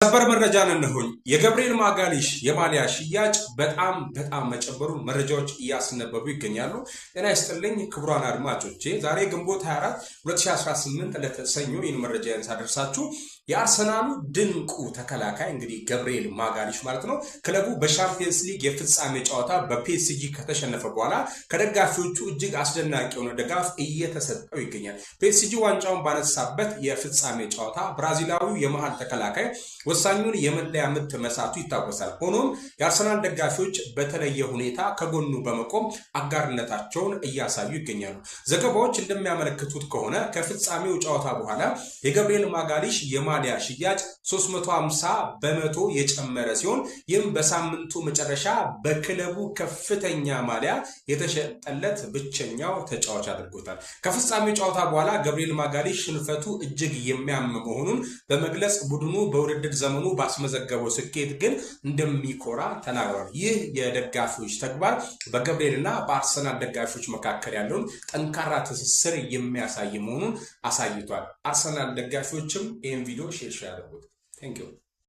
ሰበር መረጃን እንሆኝ የገብርኤል ማጋሊሽ የማሊያ ሽያጭ በጣም መጨመሩን መረጃዎች እያስነበቡ ይገኛሉ። ጤና ይስጥልኝ ክቡራን አድማጮቼ፣ ዛሬ ግንቦት 24 2018 ለተሰኞ ይህን መረጃ ያንሳደርሳችሁ የአርሰናሉ ድንቁ ተከላካይ እንግዲህ ገብርኤል ማጋሊሽ ማለት ነው ክለቡ በሻምፒየንስ ሊግ የፍጻሜ ጨዋታ በፒኤስጂ ከተሸነፈ በኋላ ከደጋፊዎቹ እጅግ አስደናቂ የሆነ ድጋፍ እየተሰጠው ይገኛል። ፒኤስጂ ዋንጫውን ባነሳበት የፍጻሜ ጨዋታ ብራዚላዊው የመሃል ተከላካይ ወሳኙን የመለያ ምት መሳቱ ይታወሳል። ሆኖም የአርሰናል ደጋፊዎች በተለየ ሁኔታ ከጎኑ በመቆም አጋርነታቸውን እያሳዩ ይገኛሉ። ዘገባዎች እንደሚያመለክቱት ከሆነ ከፍጻሜው ጨዋታ በኋላ የገብርኤል ማጋሊሽ የማሊያ ሽያጭ 350% የጨመረ ሲሆን ይህም በሳምንቱ መጨረሻ በክለቡ ከፍተኛ ማሊያ የተሸጠለት ብቸኛው ተጫዋች አድርጎታል። ከፍጻሜው ጨዋታ በኋላ ገብርኤል ማጋሊሽ ሽንፈቱ እጅግ የሚያም መሆኑን በመግለጽ ቡድኑ በውድድር ዘመኑ ባስመዘገበው ስኬት ግን እንደሚኮራ ተናግሯል። ይህ የደጋፊዎች ተግባር በገብርኤልና በአርሰናል ደጋፊዎች መካከል ያለውን ጠንካራ ትስስር የሚያሳይ መሆኑን አሳይቷል። አርሰናል ደጋፊዎችም ይህን ቪዲዮ ሼር ያደርጉት። ቴንክ ዩ